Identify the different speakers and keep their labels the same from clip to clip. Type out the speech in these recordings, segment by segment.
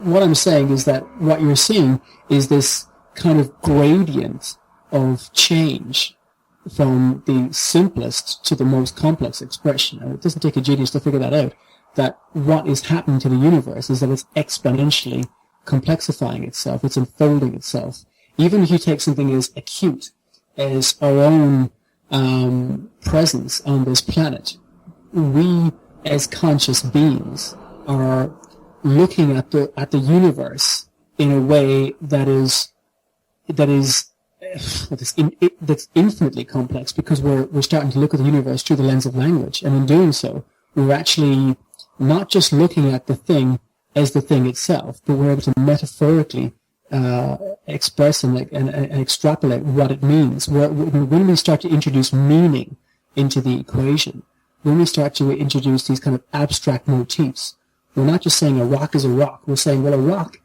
Speaker 1: what I'm saying is that what you're seeing is this kind of gradient of change from the simplest to the most complex expression. And it doesn't take a genius to figure that out, that what is happening to the universe is that it's exponentially complexifying itself, it's unfolding itself. Even if you take something as acute as our own presence on this planet, we as conscious beings are looking at the universe in a way that's infinitely complex, because we're starting to look at the universe through the lens of language, and in doing so, we're actually not just looking at the thing as the thing itself, but we're able to metaphorically express and extrapolate what it means. When we start to introduce meaning into the equation, when we start to introduce these kind of abstract motifs, we're not just saying a rock is a rock. We're saying, well, a rock,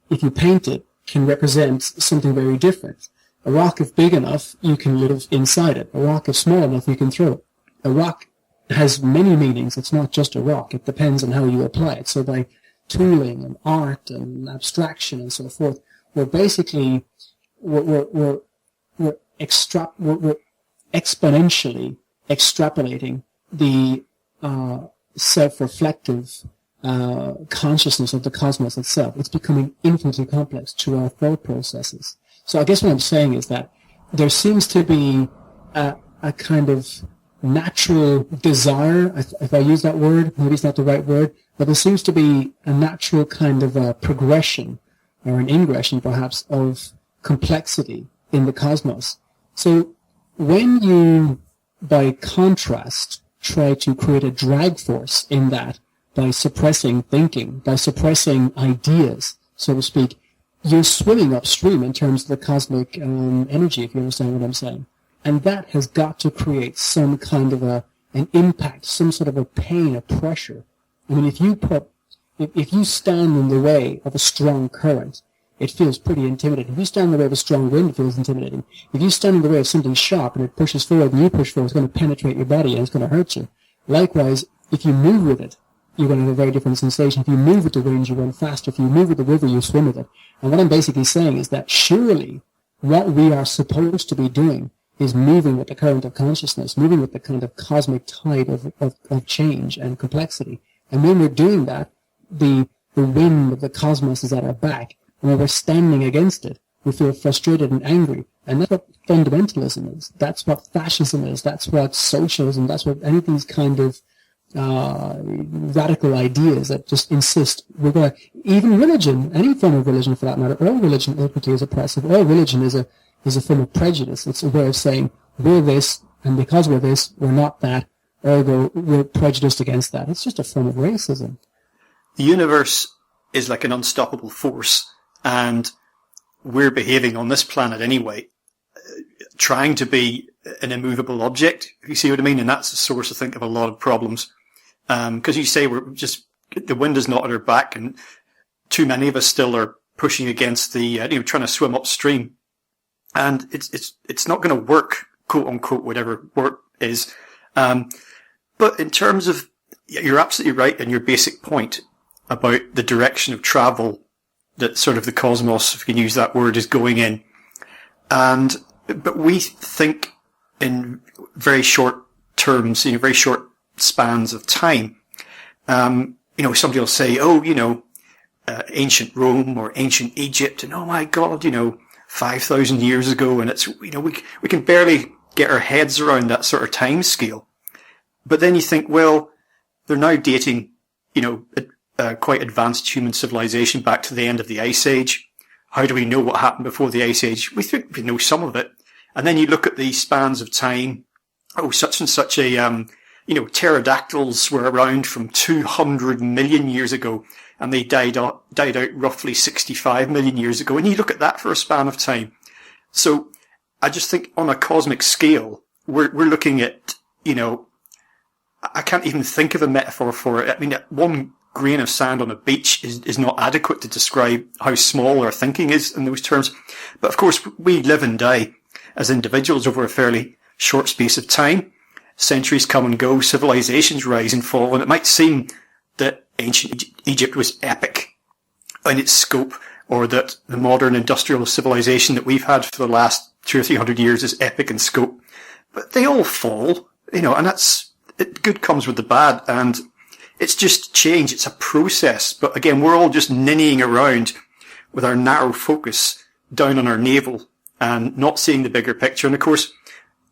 Speaker 1: if you paint it, can represent something very different. A rock, if big enough, you can live inside it. A rock, if small enough, you can throw it. A rock has many meanings. It's not just a rock. It depends on how you apply it. So by tooling and art and abstraction and so forth, we're basically we're exponentially extrapolating the self-reflective consciousness of the cosmos itself. It's becoming infinitely complex through our thought processes. So I guess what I'm saying is that there seems to be a kind of natural desire, if I use that word, maybe it's not the right word, but there seems to be a natural kind of a progression, or an ingression perhaps, of complexity in the cosmos. So when you, by contrast, try to create a drag force in that by suppressing thinking, by suppressing ideas, so to speak, you're swimming upstream in terms of the cosmic energy, if you understand what I'm saying. And that has got to create some kind of an impact, some sort of a pain, a pressure. I mean, if you stand in the way of a strong current, it feels pretty intimidating. If you stand in the way of a strong wind, it feels intimidating. If you stand in the way of something sharp and it pushes forward and you push forward, it's going to penetrate your body and it's going to hurt you. Likewise, if you move with it, you're going to have a very different sensation. If you move with the wind, you run faster. If you move with the river, you swim with it. And what I'm basically saying is that surely what we are supposed to be doing is moving with the current of consciousness, moving with the kind of cosmic tide of change and complexity. And when we're doing that, the wind of the cosmos is at our back. And when we're standing against it, we feel frustrated and angry. And that's what fundamentalism is. That's what fascism is. That's what socialism, that's what any of these kind of radical ideas that just insist we're going to, even religion, any form of religion for that matter, all religion ultimately is oppressive. All religion is a form of prejudice. It's a way of saying we're this, and because we're this, we're not that, ergo we're prejudiced against that. It's just a form of racism.
Speaker 2: The universe is like an unstoppable force, and we're behaving on this planet anyway, trying to be an immovable object, if you see what I mean, and that's the source, I think, of a lot of problems. Because you say we're just, the wind is not at our back, and too many of us still are pushing against the, trying to swim upstream. And it's not going to work, quote unquote, whatever word is. But in terms of, you're absolutely right in your basic point about the direction of travel that sort of the cosmos, if you can use that word, is going in. But we think in very short terms, very short spans of time. Somebody will say, ancient Rome or ancient Egypt, and oh my God, 5,000 years ago, and it's, we can barely get our heads around that sort of time scale. But then you think, well, they're now dating, quite advanced human civilization back to the end of the Ice Age. How do we know what happened before the Ice Age? We think we know some of it. And then you look at the spans of time. Oh, such and such a, pterodactyls were around from 200 million years ago, and they died out roughly 65 million years ago. And you look at that for a span of time. So I just think on a cosmic scale, we're looking at, I can't even think of a metaphor for it. I mean, one grain of sand on a beach is not adequate to describe how small our thinking is in those terms. But of course, we live and die as individuals over a fairly short space of time. Centuries come and go, civilizations rise and fall, and it might seem that ancient Egypt was epic. in its scope, or that the modern industrial civilization that we've had for the last 200 or 300 years is epic in scope. But they all fall, and good comes with the bad, and it's just change. It's a process. But again, we're all just ninnying around with our narrow focus down on our navel and not seeing the bigger picture. And of course,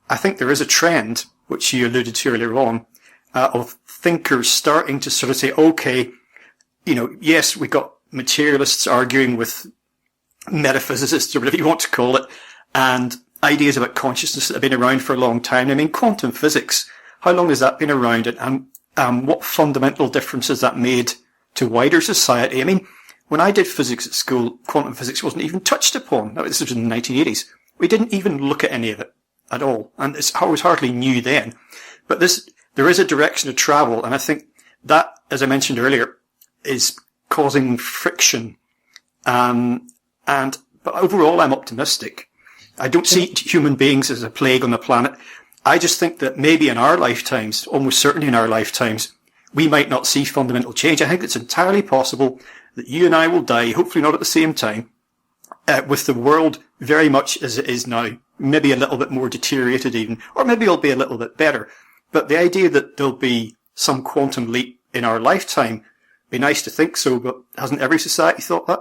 Speaker 2: I think there is a trend, which you alluded to earlier on, of thinkers starting to sort of say, okay, yes, we've got materialists arguing with metaphysicists, or whatever you want to call it, and ideas about consciousness that have been around for a long time. I mean, quantum physics, how long has that been around, and what fundamental difference has that made to wider society? I mean, when I did physics at school, quantum physics wasn't even touched upon. This was in the 1980s. We didn't even look at any of it at all, and I was hardly new then. But there is a direction to travel, and I think that, as I mentioned earlier, is causing friction. But overall, I'm optimistic. I don't see human beings as a plague on the planet. I just think that maybe in our lifetimes, almost certainly in our lifetimes, we might not see fundamental change. I think it's entirely possible that you and I will die, hopefully not at the same time, with the world very much as it is now. Maybe a little bit more deteriorated even, or maybe it'll be a little bit better. But the idea that there'll be some quantum leap in our lifetime, be nice to think so, but hasn't every society thought that?